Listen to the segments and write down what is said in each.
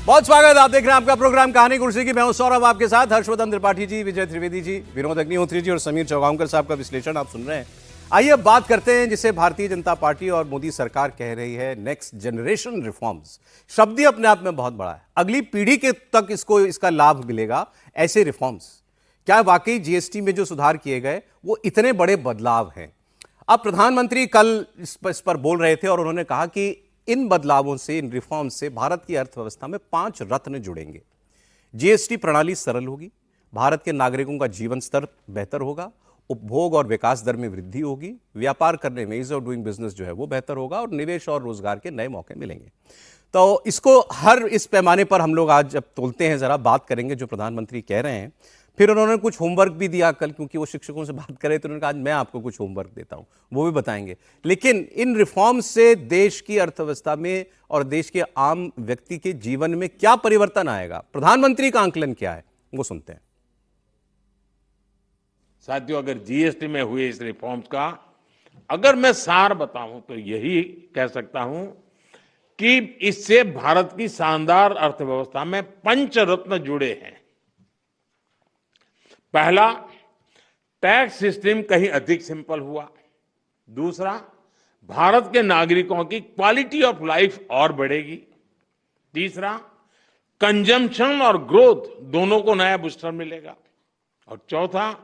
बहुत स्वागत। आप देख रहे हैं आपका प्रोग्राम कहानी कुर्सी की। मैं हूं सौरभ, आपके साथ हर्षवर्धन त्रिपाठी जी, विजय त्रिवेदी जी, विनोद अग्निहोत्री जी और समीर चौगांवकर साहब का विश्लेषण आप सुन रहे हैं। आइए अब बात करते हैं जिसे भारतीय जनता पार्टी और मोदी सरकार कह रही है नेक्स्ट जनरेशन रिफॉर्म्स। शब्द ही अपने आप में बहुत बड़ा है। अगली पीढ़ी के तक इसका लाभ मिलेगा ऐसे रिफॉर्म्स। क्या वाकई जीएसटी में जो सुधार किए गए वो इतने बड़े बदलाव हैं? अब प्रधानमंत्री कल इस पर बोल रहे थे और उन्होंने कहा कि इन बदलावों से, इन रिफॉर्म से भारत की अर्थव्यवस्था में 5 रत्न जुड़ेंगे। जीएसटी प्रणाली सरल होगी, भारत के नागरिकों का जीवन स्तर बेहतर होगा, उपभोग और विकास दर में वृद्धि होगी, व्यापार करने में ईज ऑफ डूइंग बिजनेस जो है वो बेहतर होगा और निवेश और रोजगार के नए मौके मिलेंगे। तो इसको हर इस पैमाने पर हम लोग आज जब तोलते हैं, जरा बात करेंगे जो प्रधानमंत्री कह रहे हैं। फिर उन्होंने कुछ होमवर्क भी दिया कल, क्योंकि वो शिक्षकों से बात करे तो उन्होंने कहा आज मैं आपको कुछ होमवर्क देता हूं, वो भी बताएंगे। लेकिन इन रिफॉर्म से देश की अर्थव्यवस्था में और देश के आम व्यक्ति के जीवन में क्या परिवर्तन आएगा, प्रधानमंत्री का आंकलन क्या है, वो सुनते हैं। साथियों, अगर जीएसटी में हुए इस रिफॉर्म्स का अगर मैं सार बताऊं तो यही कह सकता हूं कि इससे भारत की शानदार अर्थव्यवस्था में पंचरत्न जुड़े हैं। पहला, टैक्स सिस्टम कहीं अधिक सिंपल हुआ। दूसरा, भारत के नागरिकों की क्वालिटी ऑफ लाइफ और बढ़ेगी। तीसरा, कंजम्पशन और ग्रोथ दोनों को नया बूस्टर मिलेगा। और चौथा,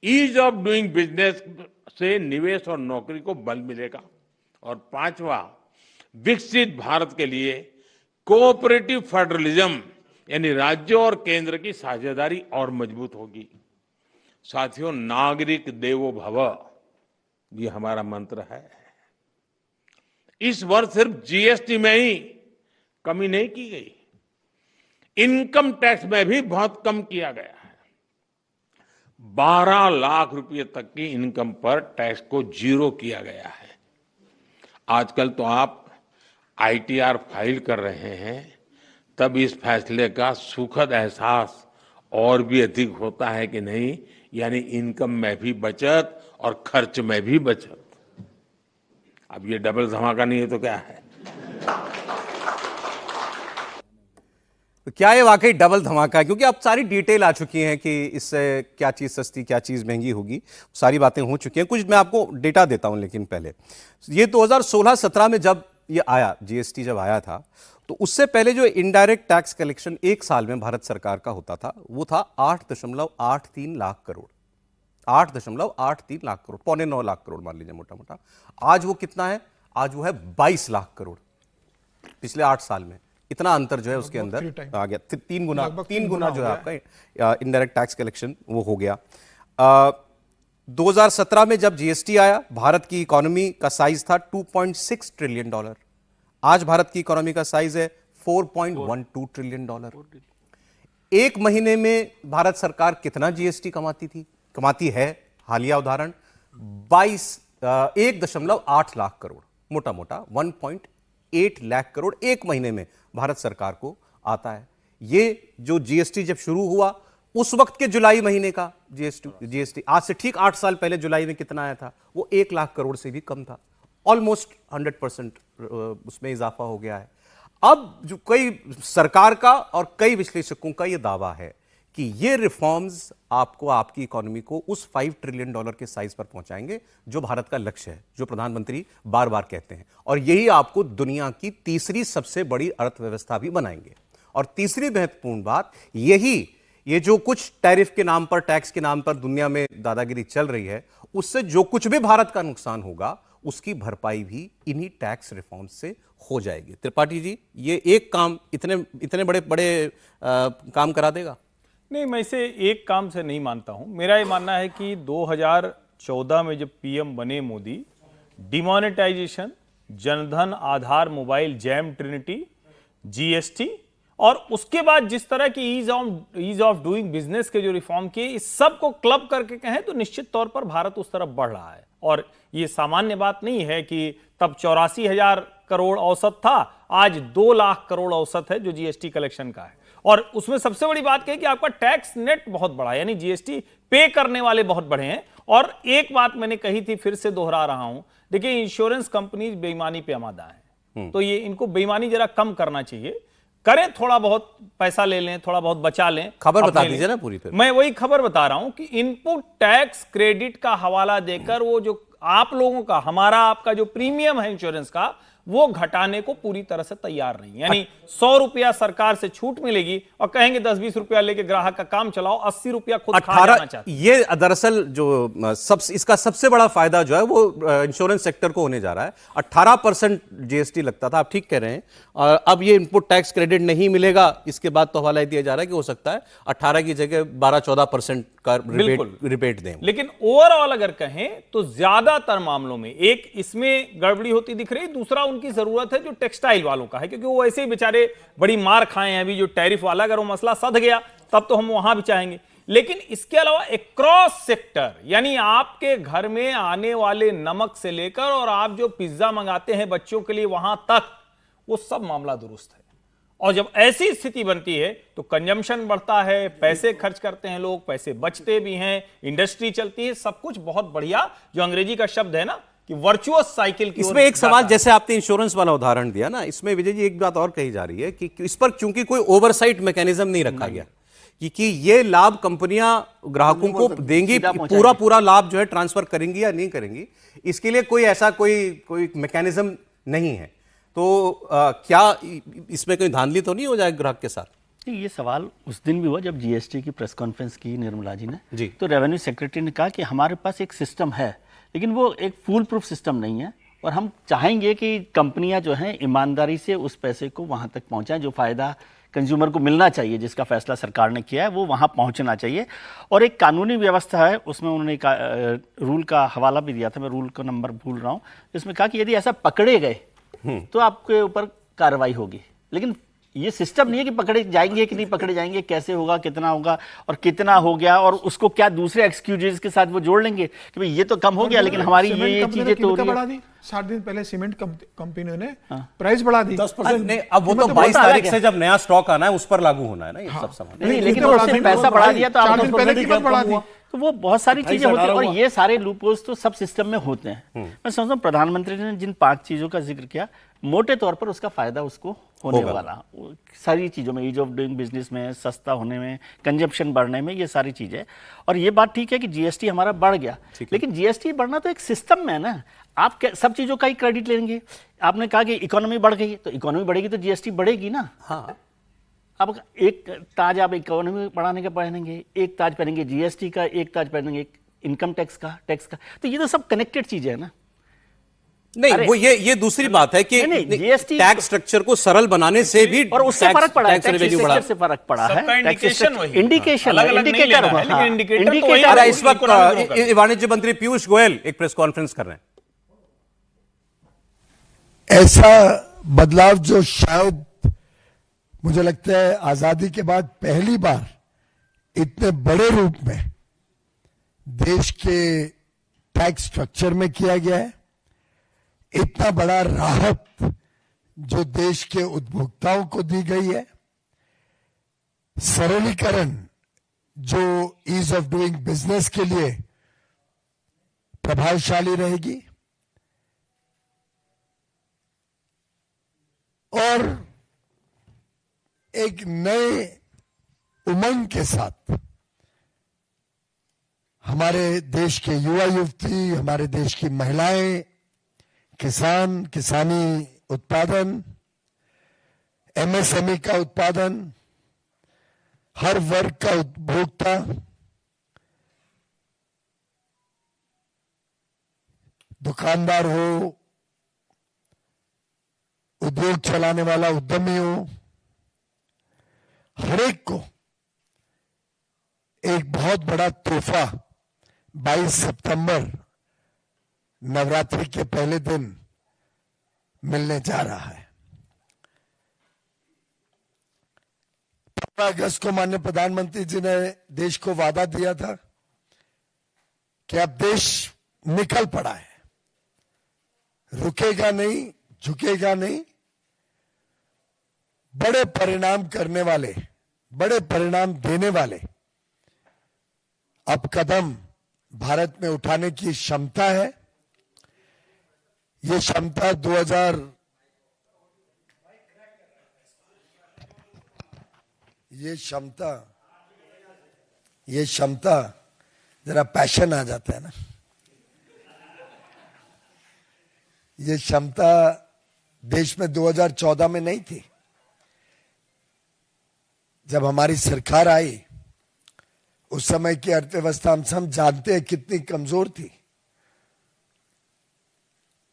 ईज ऑफ डूइंग बिजनेस से निवेश और नौकरी को बल मिलेगा। और पांचवा, विकसित भारत के लिए कोऑपरेटिव फेडरलिज्म यानी राज्यों और केंद्र की साझेदारी और मजबूत होगी। साथियों, नागरिक देवो भव ये हमारा मंत्र है। इस वर्ष सिर्फ जीएसटी में ही कमी नहीं की गई, इनकम टैक्स में भी बहुत कम किया गया है। 12 लाख रुपए तक की इनकम पर टैक्स को जीरो किया गया है। आजकल तो आप आईटीआर फाइल कर रहे हैं, तब इस फैसले का सुखद एहसास और भी अधिक होता है कि नहीं, यानी इनकम में भी बचत और खर्च में भी बचत। अब ये डबल धमाका नहीं है तो क्या है? तो क्या ये वाकई डबल धमाका है? क्योंकि अब सारी डिटेल आ चुकी है कि इससे क्या चीज़ सस्ती, क्या चीज़ महंगी होगी, सारी बातें हो चुकी हैं। कुछ मैं आपको डेटा देता हूं, लेकिन पहले ये 2016-17 में जब ये आया, जीएसटी जब आया था, तो उससे पहले जो इनडायरेक्ट टैक्स कलेक्शन एक साल में भारत सरकार का होता था वो था 8.83 लाख करोड़। 8.83 लाख करोड़, 8.95 लाख करोड़ मान लीजिए मोटा मोटा। आज वो कितना है? आज वो है 22 लाख करोड़। पिछले 8 साल में इतना अंतर जो है उसके अंदर आ गया। 3 गुना जो है आपका इनडायरेक्ट टैक्स कलेक्शन वो हो गया। 2017 में जब जीएसटी आया, भारत की इकोनॉमी का साइज था $2.6 ट्रिलियन। आज भारत की इकोनॉमी का साइज है $4.12 ट्रिलियन। एक महीने में भारत सरकार कितना जीएसटी कमाती है? हालिया उदाहरण 1.8 लाख करोड़, मोटा मोटा 1.8 लाख करोड़ एक महीने में भारत सरकार को आता है। ये जो जीएसटी जब शुरू हुआ उस वक्त के जुलाई महीने का जीएसटी आज से ठीक 8 साल पहले जुलाई में कितना आया था? वो 1 लाख करोड़ से भी कम था। ऑलमोस्ट 100% उसमें इजाफा हो गया है। अब जो कई सरकार का और कई विश्लेषकों का यह दावा है कि ये रिफॉर्म्स आपको, आपकी इकोनॉमी को उस $5 ट्रिलियन के साइज पर पहुंचाएंगे जो भारत का लक्ष्य है, जो प्रधानमंत्री बार बार कहते हैं। और यही आपको दुनिया की तीसरी सबसे बड़ी अर्थव्यवस्था भी बनाएंगे। और तीसरी महत्वपूर्ण बात यही, ये जो कुछ टैरिफ के नाम पर, टैक्स के नाम पर दुनिया में दादागिरी चल रही है, उससे जो कुछ भी भारत का नुकसान होगा उसकी भरपाई भी इन्हीं टैक्स रिफॉर्म्स से हो जाएगी। त्रिपाठी जी, ये एक काम इतने बड़े काम करा देगा? नहीं, मैं इसे एक काम से नहीं मानता हूं। मेरा ये मानना है कि 2014 में जब पीएम बने मोदी, डिमोनेटाइजेशन, जनधन, आधार, मोबाइल, जैम ट्रिनिटी, जीएसटी और उसके बाद जिस तरह की ईज ऑफ डूइंग बिजनेस के जो रिफॉर्म किए, इस सब को क्लब करके कहें तो निश्चित तौर पर भारत उस तरफ बढ़ रहा है। और ये सामान्य बात नहीं है कि तब 84,000 करोड़ औसत था, आज 2 लाख करोड़ औसत है जो जीएसटी कलेक्शन का है। और उसमें सबसे बड़ी बात क्या है कि आपका टैक्स नेट बहुत बड़ा है, यानी जीएसटी पे करने वाले बहुत बड़े हैं। और एक बात मैंने कही थी, फिर से दोहरा रहा हूं, देखिए इंश्योरेंस कंपनीज बेईमानी पे आमादा है, तो ये इनको बेईमानी जरा कम करना चाहिए। करें, थोड़ा बहुत पैसा ले लें, थोड़ा बहुत बचा लें। खबर बता अपने दीजिए लिए। ना पूरी फिर। मैं वही खबर बता रहा हूं कि इनपुट टैक्स क्रेडिट का हवाला देकर वो जो आप लोगों का, हमारा आपका जो प्रीमियम है इंश्योरेंस का, वो घटाने को पूरी तरह से तैयार नहीं। यानी 100 रुपया सरकार से छूट मिलेगी और कहेंगे 10-20 रुपया लेके ग्राहक का काम चलाओ, 80 रुपया खुद खा जाना 18 चाहते। ये दरअसल जो इसका सबसे बड़ा फायदा जो है वो इंश्योरेंस सेक्टर को होने जा रहा है। 18% जीएसटी लगता था, आप ठीक कह रहे हैं। और अब ये इनपुट टैक्स क्रेडिट नहीं मिलेगा, इसके बाद तो हवाला दिया जा रहा है कि हो सकता है 18 की जगह 12-14% का रिबेट दें। लेकिन ओवरऑल अगर कहें तो ज्यादातर मामलों में एक इसमें गड़बड़ी होती दिख रही, दूसरा उनकी जरूरत है जो टेक्सटाइल वालों का है, क्योंकि वो ऐसे ही बेचारे बड़ी मार खाए हैं। अभी जो टैरिफ वाला, अगर वो मसला सध गया तब तो हम वहां भी चाहेंगे। लेकिन इसके अलावा एक क्रॉस सेक्टर, यानी आपके घर में आने वाले नमक से लेकर और आप जो पिज्जा मंगाते हैं बच्चों के लिए वहां तक, वो सब मामला दुरुस्त है। और जब ऐसी स्थिति बनती है तो कंजम्पशन बढ़ता है, पैसे खर्च करते हैं लोग, पैसे बचते भी हैं, इंडस्ट्री चलती है, सब कुछ बहुत बढ़िया, जो अंग्रेजी का शब्द है ना कि वर्चुअस साइकिल की। इसमें एक सवाल, जैसे आपने इंश्योरेंस वाला उदाहरण दिया ना, इसमें विजय जी एक बात और कही जा रही है कि इस पर चूंकि कोई ओवरसाइट मैकेनिज्म नहीं रखा गया कि ये लाभ कंपनियां ग्राहकों को देंगी, पूरा लाभ जो है ट्रांसफर करेंगी या नहीं करेंगी, इसके लिए कोई ऐसा कोई मैकेनिज्म नहीं है। तो क्या इसमें कोई धांधली तो नहीं हो जाए ग्राहक के साथ? ये सवाल उस दिन भी हुआ जब जीएसटी की प्रेस कॉन्फ्रेंस की निर्मला जी ने जी। तो रेवेन्यू सेक्रेटरी ने कहा कि हमारे पास एक सिस्टम है, लेकिन वो एक फूल प्रूफ सिस्टम नहीं है, और हम चाहेंगे कि कंपनियां जो हैं ईमानदारी से उस पैसे को वहां तक पहुंचाएं जो फायदा कंज्यूमर को मिलना चाहिए, जिसका फैसला सरकार ने किया है वो वहां पहुंचना चाहिए। और एक कानूनी व्यवस्था है, उसमें उन्होंने रूल का हवाला भी दिया था, मैं रूल का नंबर भूल रहा हूँ, जिसमें कहा कि यदि ऐसा पकड़े गए तो आपके ऊपर कार्रवाई होगी। लेकिन ये सिस्टम नहीं है कि पकड़े जाएंगे कि नहीं पकड़े जाएंगे, कैसे होगा, कितना होगा और कितना हो गया, और उसको क्या दूसरे एक्सक्यूजेस के साथ वो जोड़ लेंगे कि भाई ये तो कम हो गया लेकिन हमारी ये चीजें तो बढ़ा दी। 7 दिन पहले सीमेंट कंपनियों ने प्राइस बढ़ा दी 10%। नहीं, अब वो तो 22 तारीख से जब नया स्टॉक आना है उस पर लागू होना है ना ये सब सामान। नहीं, लेकिन उसने पैसा बढ़ा दिया तो 4 दिन पहले कीमत बढ़ा दी। तो वो बहुत सारी चीजें होती हैं, और ये सारे लूपहोल्स तो सब सिस्टम में होते हैं। मैं समझता हूँ प्रधानमंत्री ने जिन 5 चीजों का जिक्र किया, मोटे तौर पर उसका फायदा उसको होने वाला, सारी चीजों में, ईज ऑफ डूइंग बिजनेस में, सस्ता होने में, कंजप्शन बढ़ने में, ये सारी चीजें। और ये बात ठीक है कि जीएसटी हमारा बढ़ गया, लेकिन जीएसटी बढ़ना तो एक सिस्टम में है ना। आप सब चीजों का ही क्रेडिट लेंगे। आपने कहा कि इकोनॉमी बढ़ गई, तो इकोनॉमी बढ़ेगी तो जीएसटी बढ़ेगी ना। हाँ, अब एक ताज आप इकोनॉमी बढ़ाने का पहनेंगे, एक ताज पहनेंगे जीएसटी का, एक ताज पहनेंगे इनकम टैक्स का, तो ये तो सब कनेक्टेड चीजें है ना। नहीं, वो ये दूसरी बात है कि जीएसटी टैक्स स्ट्रक्चर को सरल बनाने से भी और उससे फर्क पड़ा है, टैक्स रेवेन्यू बढ़ा, से फर्क पड़ा है। सबका इंडिकेशन वही, इंडिकेशन अलग-अलग नहीं इंडिकेटर लेना है, लेकिन इंडिकेटर तो वही इंडिकेटर। है। अरे इस वक्त वाणिज्य मंत्री पीयूष गोयल एक प्रेस कॉन्फ्रेंस कर रहे हैं। ऐसा बदलाव जो शायद मुझे लगता है आजादी के बाद पहली बार इतने बड़े रूप में देश के टैक्स स्ट्रक्चर में किया गया है, इतना बड़ा राहत जो देश के उपभोक्ताओं को दी गई है, सरलीकरण जो ईज ऑफ डूइंग बिजनेस के लिए प्रभावशाली रहेगी, और एक नए उमंग के साथ हमारे देश के युवा युवती, हमारे देश की महिलाएं, किसान, किसानी उत्पादन, एमएसएमई का उत्पादन, हर वर्ग का उपभोक्ता दुकानदार हो, उद्योग चलाने वाला उद्यमी हो, हर एक को एक बहुत बड़ा तोहफा 22 सितंबर नवरात्रि के पहले दिन मिलने जा रहा है। 15 अगस्त को माननीय प्रधानमंत्री जी ने देश को वादा दिया था कि अब देश निकल पड़ा है, रुकेगा नहीं, झुकेगा नहीं, बड़े परिणाम करने वाले, बड़े परिणाम देने वाले अब कदम भारत में उठाने की क्षमता है। ये क्षमता ये क्षमता जरा पैशन आ जाता है ना, ये क्षमता देश में 2014 में नहीं थी। जब हमारी सरकार आई उस समय की अर्थव्यवस्था हम सब जानते हैं कितनी कमजोर थी।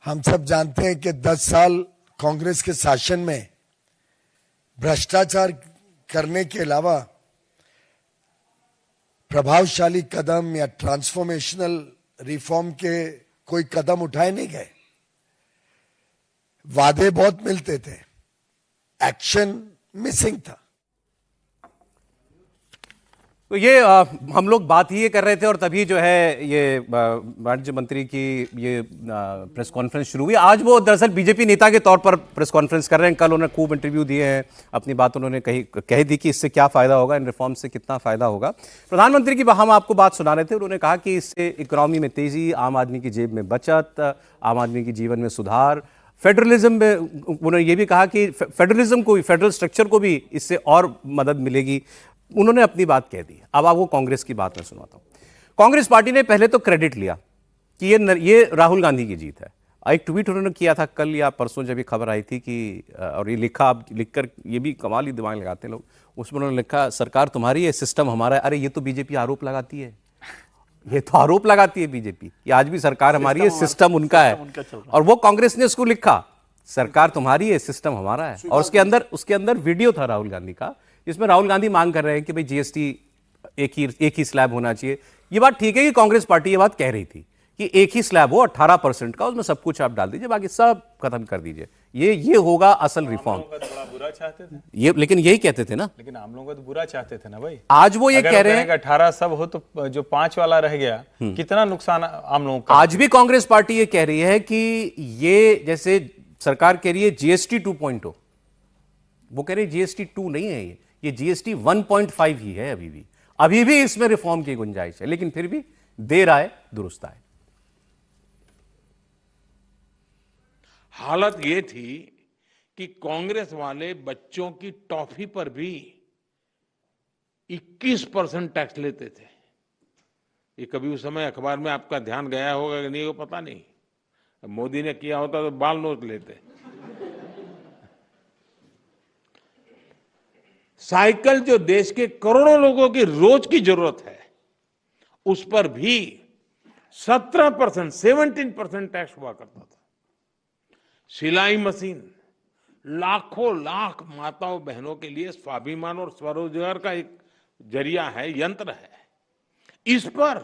हम सब जानते हैं कि 10 साल कांग्रेस के शासन में भ्रष्टाचार करने के अलावा प्रभावशाली कदम या ट्रांसफॉर्मेशनल रिफॉर्म के कोई कदम उठाए नहीं गए। वादे बहुत मिलते थे, एक्शन मिसिंग था। तो ये हम लोग बात ही ये कर रहे थे और तभी जो है ये वाणिज्य मंत्री की ये प्रेस कॉन्फ्रेंस शुरू हुई। आज वो दरअसल बीजेपी नेता के तौर पर प्रेस कॉन्फ्रेंस कर रहे हैं। कल उन्होंने खूब इंटरव्यू दिए हैं, अपनी बात उन्होंने कह दी कि इससे क्या फ़ायदा होगा, इन रिफॉर्म से कितना फ़ायदा होगा। प्रधानमंत्री की हम आपको बात सुना रहे थे। उन्होंने कहा कि इससे इकोनॉमी में तेज़ी, आम आदमी की जेब में बचत, आम आदमी के जीवन में सुधार, फेडरलिज्म में उन्होंने ये भी कहा कि फेडरलिज्म को, फेडरल स्ट्रक्चर को भी इससे और मदद मिलेगी। उन्होंने अपनी बात कह दी। अब आपको कांग्रेस की बात मैं सुनाता हूं। कांग्रेस पार्टी ने पहले तो क्रेडिट लिया कि ये राहुल गांधी की जीत है। एक ट्वीट उन्होंने किया था कल या परसों, जब ये खबर आई थी कि और ये लिखा, आप लिखकर ये भी कमाल ही दिमाग लगाते हैं लोग, उसमें उन्होंने लिखा सरकार तुम्हारी है, सिस्टम हमारा है। अरे ये तो बीजेपी आरोप लगाती है, ये तो आरोप लगाती है बीजेपी कि आज भी सरकार हमारी है, सिस्टम उनका है। और वो कांग्रेस ने उसको लिखा सरकार तुम्हारी है, सिस्टम हमारा है। और उसके अंदर वीडियो था राहुल गांधी का, जिसमें राहुल गांधी मांग कर रहे हैं कि भाई जीएसटी एक ही स्लैब होना चाहिए। ये बात ठीक है कि कांग्रेस पार्टी ये बात कह रही थी कि एक ही स्लैब हो 18% का, उसमें सब कुछ आप डाल दीजिए, बाकी सब खत्म कर दीजिए, ये होगा असल रिफॉर्म। बड़ा बुरा चाहते थे, ये लेकिन यही कहते थे ना, लेकिन आम लोग तो बुरा चाहते थे ना भाई। आज वो ये कह रहे हैं 18 सब हो तो जो 5 वाला रह गया, कितना नुकसान आम लोगों का। आज भी कांग्रेस पार्टी ये कह रही है कि ये जैसे सरकार कह रही है जीएसटी 2.0, वो कह रही है जीएसटी 2 नहीं है, ये जीएसटी 1.5 ही है। अभी भी इसमें रिफॉर्म की गुंजाइश है, लेकिन फिर भी देर आए दुरुस्त आए। हालत ये थी कि कांग्रेस वाले बच्चों की टॉफी पर भी 21% टैक्स लेते थे। ये कभी उस समय अखबार में आपका ध्यान गया होगा कि नहीं, वो पता नहीं। मोदी ने किया होता तो बाल नोच लेते। साइकिल जो देश के करोड़ों लोगों की रोज की जरूरत है, उस पर भी 17% टैक्स हुआ करता था। सिलाई मशीन लाखों लाख माताओं बहनों के लिए स्वाभिमान और स्वरोजगार का एक जरिया है, यंत्र है। इस पर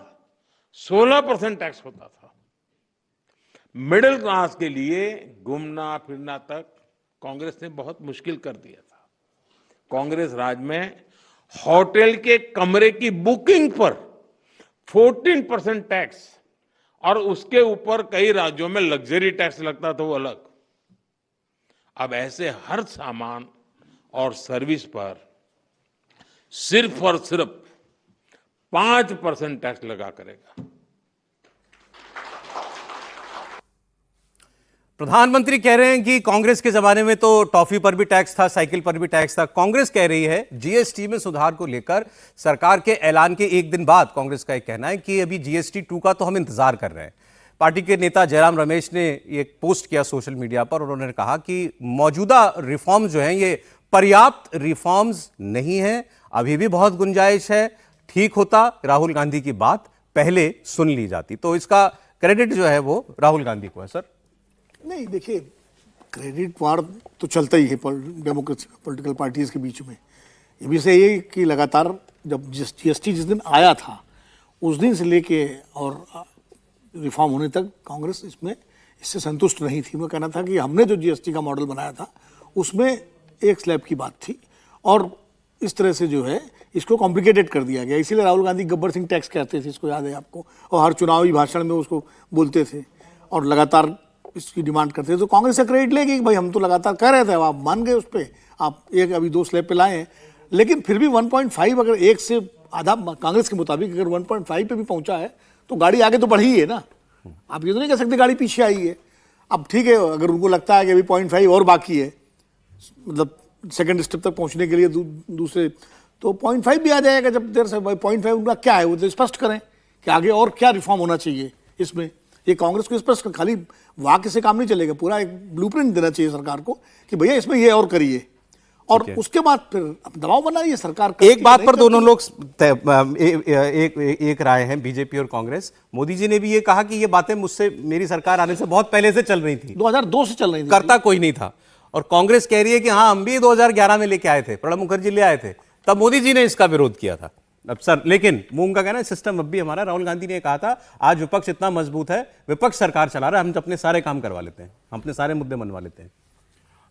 16% टैक्स होता था। मिडिल क्लास के लिए घूमना फिरना तक कांग्रेस ने बहुत मुश्किल कर दिया था। कांग्रेस राज में होटल के कमरे की बुकिंग पर 14% टैक्स, और उसके ऊपर कई राज्यों में लग्जरी टैक्स लगता था, वो अलग। अब ऐसे हर सामान और सर्विस पर सिर्फ और सिर्फ 5% टैक्स लगा करेगा। प्रधानमंत्री कह रहे हैं कि कांग्रेस के जमाने में तो टॉफी पर भी टैक्स था, साइकिल पर भी टैक्स था। कांग्रेस कह रही है जीएसटी में सुधार को लेकर सरकार के ऐलान के एक दिन बाद कांग्रेस का एक कहना है कि अभी जीएसटी 2 का तो हम इंतजार कर रहे हैं। पार्टी के नेता जयराम रमेश ने एक पोस्ट किया सोशल मीडिया पर, उन्होंने कहा कि मौजूदा रिफॉर्म जो हैं ये पर्याप्त रिफॉर्म्स नहीं है, अभी भी बहुत गुंजाइश है। ठीक होता राहुल गांधी की बात पहले सुन ली जाती। तो इसका क्रेडिट जो है वो राहुल गांधी को है। सर नहीं, देखिए, क्रेडिट वार तो चलता ही है डेमोक्रेसी पॉलिटिकल पार्टीज के बीच में। ये भी सही है कि लगातार जब जीएसटी जिस दिन आया था उस दिन से लेके और रिफॉर्म होने तक कांग्रेस इससे संतुष्ट नहीं थी। मैं कहना था कि हमने जो जीएसटी का मॉडल बनाया था उसमें एक स्लैब की बात थी, और इस तरह से जो है इसको कॉम्प्लिकेटेड कर दिया गया। इसीलिए राहुल गांधी गब्बर सिंह टैक्स कहते थे, इसको याद है आपको, और हर चुनावी भाषण में उसको बोलते थे और लगातार इसकी डिमांड करते थे। तो कांग्रेस से क्रेडिट लेगी कि भाई हम तो लगातार कह रहे थे, अब आप मान गए उस पर, आप एक अभी 2 स्लैब पे लाए हैं। लेकिन फिर भी 1.5 अगर एक से आधा कांग्रेस के मुताबिक अगर 1.5 पे भी पहुंचा है तो गाड़ी आगे तो बढ़ी है ना। आप ये तो नहीं कह सकते गाड़ी पीछे आई है। अब ठीक है, अगर उनको लगता है कि अभी 0.5 और बाकी है, मतलब सेकंड स्टेप तक पहुंचने के लिए दूसरे, तो 0.5 भी आ जाएगा जब देर से। 0.5 उनका क्या है वो तो स्पष्ट करें कि आगे और क्या रिफॉर्म होना चाहिए इसमें। ये कांग्रेस को स्पष्ट खाली वाक्य से काम नहीं चलेगा, पूरा एक ब्लूप्रिंट देना चाहिए सरकार को कि भैया इसमें ये और करिए, और उसके बाद फिर दबाव बनाइए सरकार। एक बात पर दोनों लोग एक राय हैं, बीजेपी और कांग्रेस। मोदी जी ने भी ये कहा कि ये बातें मुझसे, मेरी सरकार आने से बहुत पहले से चल रही थी, 2002 से चल रही थी, करता कोई नहीं था। और कांग्रेस कह रही है कि हाँ, हम भी 2011 में लेके आए थे, प्रणब मुखर्जी ले आए थे, तब मोदी जी ने इसका विरोध किया था। अब सर, लेकिन मूंग का कहना है सिस्टम अब भी हमारा। राहुल गांधी ने कहा था आज विपक्ष इतना मजबूत है, विपक्ष सरकार चला रहा है, हम अपने सारे काम करवा लेते हैं, हम अपने सारे मुद्दे मनवा लेते हैं।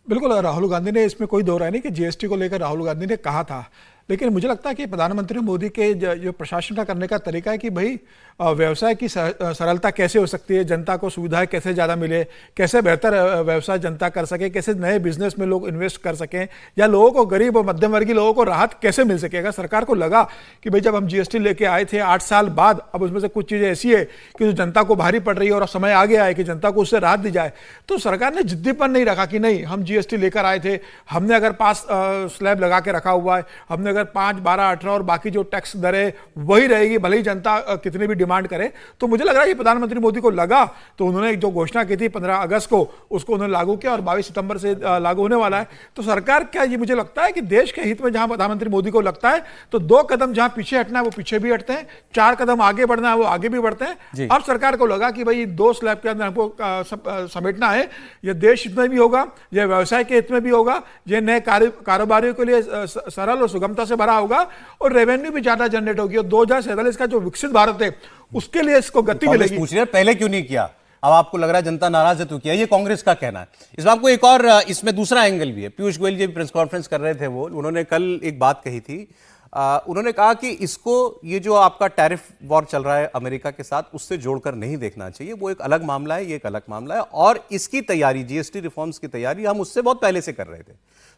बिल्कुल, राहुल गांधी ने, इसमें कोई दो राय नहीं कि जीएसटी को लेकर राहुल गांधी ने कहा था, लेकिन मुझे लगता है कि प्रधानमंत्री मोदी के जो प्रशासन का करने का तरीका है कि भाई व्यवसाय की सरलता कैसे हो सकती है, जनता को सुविधाएं कैसे ज़्यादा मिले, कैसे बेहतर व्यवसाय जनता कर सके, कैसे नए बिजनेस में लोग इन्वेस्ट कर सकें, या लोगों को, गरीब और मध्यम वर्गीय लोगों को राहत कैसे मिल सके। अगर सरकार को लगा कि भाई जब हम जीएसटी लेके आए थे 8 साल बाद, अब उसमें से कुछ चीज़ें ऐसी है कि जो जनता को भारी पड़ रही है और अब समय आ गया है कि जनता को उससे राहत दी जाए, तो सरकार ने जिद्दीपन नहीं रखा कि नहीं हम जीएसटी लेकर आए थे, हमने अगर पास स्लैब लगा के रखा हुआ है, हमने अगर 5, 12, 18 और बाकी जो टैक्स दरें वही रहेगी भले ही जनता कितनी भी डिमांड करे। तो मुझे लग रहा है कि प्रधानमंत्री मोदी को लगा तो उन्होंने जो घोषणा की थी 15 अगस्त को, उसको उन्होंने लागू किया और 22 सितंबर से लागू होने वाला है। तो सरकार क्या, ये मुझे लगता है कि देश के हित में जहां प्रधानमंत्री मोदी को लगता है तो 2 कदम जहां पीछे हटना है वो पीछे भी हटते हैं, 4 कदम आगे बढ़ना है वो आगे भी बढ़ते हैं। अब सरकार को लगा कि भाई 2 स्लैब के अंदर हमको समेटना है, यह देश हित में भी होगा, यह व्यवसाय के हित में भी होगा, यह नए कारोबारियों के लिए सरल और सुगमता से भरा होगा और रेवेन्यू भी ज्यादा जनरेट होगी। और 2047 का जो विकसित भारत है उसके लिए इसको गति मिलेगी। पूछ रहे हैं पहले क्यों नहीं किया, अब आपको लग रहा है जनता नाराज है तो किया, ये कांग्रेस का कहना है। इस बात को एक और, इसमें दूसरा एंगल भी है। पीयूष गोयल जी प्रेस कॉन्फ्रेंस कर रहे थे, वो उन्होंने कल एक बात कही थी, उन्होंने कहा कि इसको, ये जो आपका टैरिफ वॉर चल रहा है अमेरिका के साथ, उससे जोड़कर नहीं देखना चाहिए, वो एक अलग मामला है, ये एक अलग मामला है, और इसकी तैयारी, जीएसटी रिफॉर्म्स की तैयारी हम उससे बहुत पहले से कर रहे थे।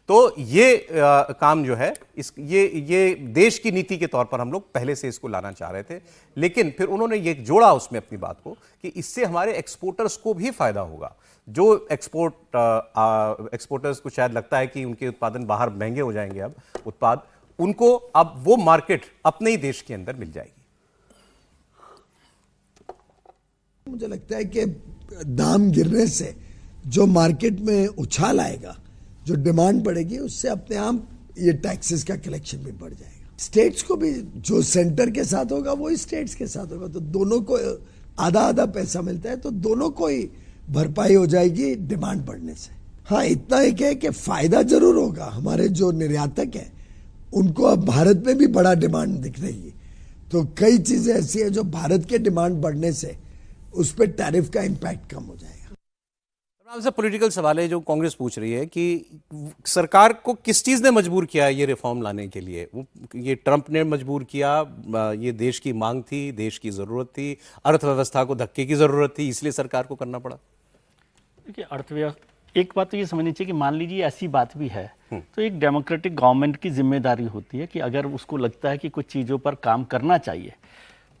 तो ये काम जो है, ये देश की नीति के तौर पर हम लोग पहले से इसको लाना चाह रहे थे, लेकिन फिर उन्होंने ये जोड़ा उसमें अपनी बात को कि इससे हमारे एक्सपोर्टर्स को भी फायदा होगा। जो एक्सपोर्टर्स को शायद लगता है कि उनके उत्पादन बाहर महंगे हो जाएंगे, अब उत्पाद उनको, अब वो मार्केट अपने ही देश के अंदर मिल जाएगी। मुझे लगता है कि दाम गिरने से जो मार्केट में उछाल आएगा, जो डिमांड बढ़ेगी, उससे अपने आप ये टैक्सेस का कलेक्शन भी बढ़ जाएगा। स्टेट्स को भी, जो सेंटर के साथ होगा वही स्टेट्स के साथ होगा, तो दोनों को आधा आधा पैसा मिलता है, तो दोनों को ही भरपाई हो जाएगी डिमांड बढ़ने से। हाँ, इतना एक है कि फायदा जरूर होगा, हमारे जो निर्यातक है उनको अब भारत में भी बड़ा डिमांड दिख रही है, तो कई चीजें ऐसी है जो भारत के डिमांड बढ़ने से उस पर टैरिफ का इम्पैक्ट कम हो जाएगा। आपसे पॉलिटिकल सवाल है जो कांग्रेस पूछ रही है कि सरकार को किस चीज़ ने मजबूर किया ये रिफॉर्म लाने के लिए। ये ट्रंप ने मजबूर किया, ये देश की मांग थी, देश की ज़रूरत थी, अर्थव्यवस्था को धक्के की ज़रूरत थी, इसलिए सरकार को करना पड़ा। देखिए, अर्थव्यवस्था, एक बात तो ये समझनी चाहिए कि मान लीजिए ऐसी बात भी है तो एक डेमोक्रेटिक गवर्नमेंट की जिम्मेदारी होती है कि अगर उसको लगता है कि कुछ चीज़ों पर काम करना चाहिए,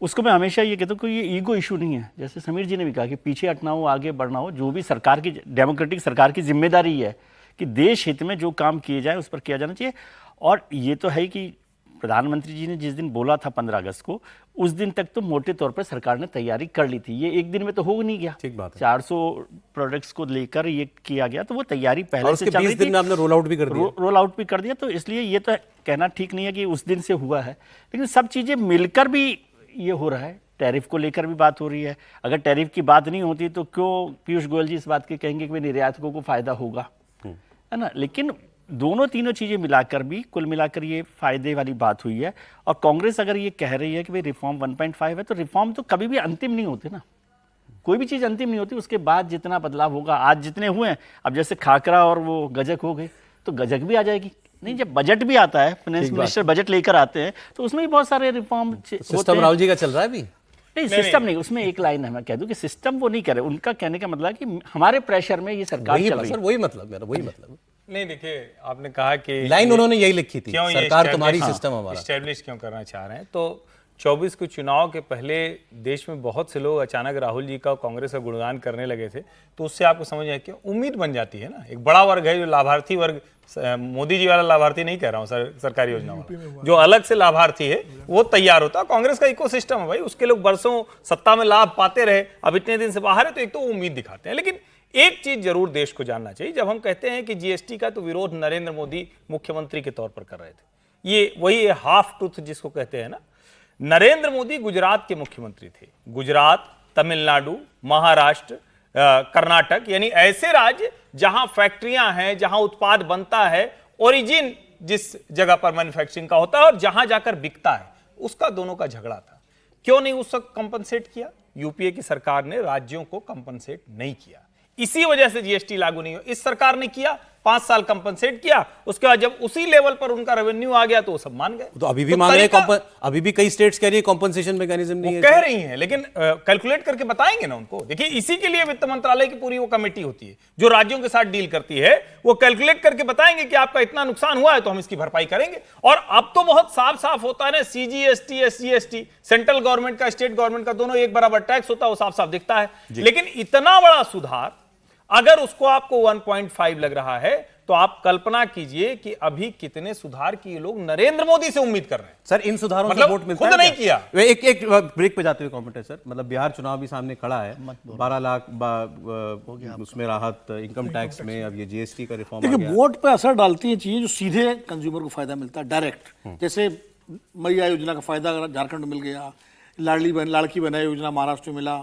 उसको मैं हमेशा ये कहता हूँ कि ये ईगो इशू नहीं है। जैसे समीर जी ने भी कहा कि पीछे हटना हो, आगे बढ़ना हो, जो भी सरकार की, डेमोक्रेटिक सरकार की जिम्मेदारी है कि देश हित में जो काम किए जाए उस पर किया जाना चाहिए। और ये तो है कि प्रधानमंत्री जी ने जिस दिन बोला था 15 अगस्त को, उस दिन तक तो मोटे तौर पर सरकार ने तैयारी कर ली थी। ये एक दिन में तो हो नहीं गया। ठीक बात है। 400 प्रोडक्ट्स को लेकर ये किया गया, तो वो तैयारी पहले और से उसके चल रही 20 दिन थी। में आपने रोल आउट भी कर दिया। रोल आउट भी कर दिया, तो इसलिए ये तो कहना ठीक नहीं है कि उस दिन से हुआ है, लेकिन सब चीज़ें मिलकर भी ये हो रहा है। टैरिफ को लेकर भी बात हो रही है। अगर टैरिफ की बात नहीं होती तो क्यों पीयूष गोयल जी इस बात के कहेंगे कि निर्यातकों को फायदा होगा, है ना। लेकिन दोनों तीनों चीज़ें मिलाकर भी, कुल मिलाकर ये फायदे वाली बात हुई है। और कांग्रेस अगर ये कह रही है कि भाई रिफॉर्म 1.5 है, तो रिफॉर्म तो कभी भी अंतिम नहीं होते ना, कोई भी चीज़ अंतिम नहीं होती। उसके बाद जितना बदलाव होगा, आज जितने हुए हैं, अब जैसे खाकरा और वो गजक हो गए तो गजक भी आ जाएगी। नहीं, जब बजट भी आता है, फाइनेंस मिनिस्टर बजट लेकर आते हैं, तो उसमें भी बहुत सारे रिफॉर्म होते हैं। सिस्टम राहुल जी का चल रहा है अभी। नहीं, सिस्टम नहीं, उसमें एक लाइन है, मैं कह दूं कि सिस्टम वो नहीं करे। उनका कहने का मतलब है कि हमारे प्रेशर में ये सरकार चल रही है। वही मतलब मेरा, वही मतलब। नहीं, देखिए, आपने कहा कि लाइन उन्होंने यही लिखी थी, क्यों ये सरकार तुम्हारी, सिस्टम हमारा। एस्टेब्लिश क्यों करना चाह रहे हैं, तो 24 के चुनाव के पहले देश में बहुत से लोग अचानक राहुल जी का कांग्रेस का गुणगान करने लगे थे, तो उससे आपको समझ आया कि उम्मीद बन जाती है ना। एक बड़ा वर्ग है जो लाभार्थी वर्ग, मोदी जी वाला लाभार्थी नहीं कह रहा हूं, सरकारी योजना वाला, जो अलग से लाभार्थी है वो तैयार होता है। कांग्रेस का इकोसिस्टम है भाई, उसके लोग बरसों सत्ता में लाभ पाते रहे, अब इतने दिन से बाहर है, तो एक तो उम्मीद दिखाते हैं। लेकिन एक चीज जरूर देश को जानना चाहिए, जब हम कहते हैं कि जीएसटी का तो विरोध नरेंद्र मोदी मुख्यमंत्री के तौर पर कर रहे थे, ये वही हाफ ट्रूथ जिसको कहते हैं ना। नरेंद्र मोदी गुजरात के मुख्यमंत्री थे। गुजरात, तमिलनाडु, महाराष्ट्र, कर्नाटक, यानी ऐसे राज्य जहां फैक्ट्रियां हैं, जहां उत्पाद बनता है, ओरिजिन जिस जगह पर मैन्युफैक्चरिंग का होता है और जहां जाकर बिकता है, उसका दोनों का झगड़ा था। क्यों नहीं उस वक्त कंपनसेट किया? यूपीए की सरकार ने राज्यों को कंपनसेट नहीं किया, इसी वजह से जीएसटी लागू नहीं हुआ। इस सरकार ने किया, 5 साल कंपनसेट किया, उसके बाद जब उसी लेवल पर उनका रेवेन्यू आ गया तो वो सब मान गए। तो अभी भी मान रहे हैं, अभी भी कई स्टेट्स कह रही है कॉम्पनसेशन मैकेनिज्म नहीं है, कह रही हैं, लेकिन कैलकुलेट करके बताएंगे ना उनको। देखिए, इसी के लिए वित्त मंत्रालय की पूरी वो कमेटी होती है जो राज्यों के साथ डील करती है, वो कैलकुलेट करके बताएंगे कि आपका इतना नुकसान हुआ है तो हम इसकी भरपाई करेंगे। और अब तो बहुत साफ साफ होता है ना, सीजीएसटी, एसजीएसटी, सेंट्रल गवर्नमेंट का, स्टेट गवर्नमेंट का, दोनों एक बराबर टैक्स होता है, वो साफ साफ दिखता है। लेकिन इतना बड़ा सुधार अगर उसको आपको 1.5 लग रहा है, तो आप कल्पना कीजिए कि अभी कितने सुधार की ये लोग नरेंद्र मोदी से उम्मीद कर रहे हैं। सर इन सुधारों मतलब से वोट मिलता खुद है नहीं क्या? किया। एक ब्रेक पे जाते हुए कमेंट है सर, मतलब बिहार चुनाव भी सामने खड़ा है, 12 लाख उसमें राहत, इनकम टैक्स में, अब ये जीएसटी का रिफॉर्म आ देखिए, गया। वोट पे असर डालती है चीजें जो सीधे कंज्यूमर को फायदा मिलता है, डायरेक्ट। जैसे मैया योजना का फायदा अगर झारखंड में मिल गया, लाड़की बहना योजना महाराष्ट्र में मिला,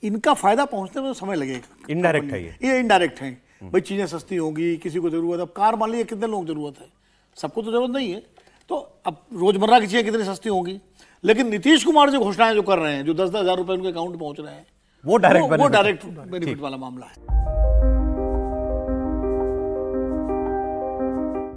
इनका फायदा पहुंचने में समय लगेगा। इनडायरेक्ट है ये इनडायरेक्ट है भाई, चीजें सस्ती होंगी, किसी को जरूरत है। अब कार मान लीजिए कितने लोग जरूरत है, सबको तो जरूरत नहीं है, तो अब रोजमर्रा की चीजें कितनी सस्ती होंगी। लेकिन नीतीश कुमार जो घोषणाएं जो कर रहे हैं, जो 10,000 रुपए उनके अकाउंट में पहुंच रहे हैं, वो डायरेक्ट बेनिफिट वाला मामला है।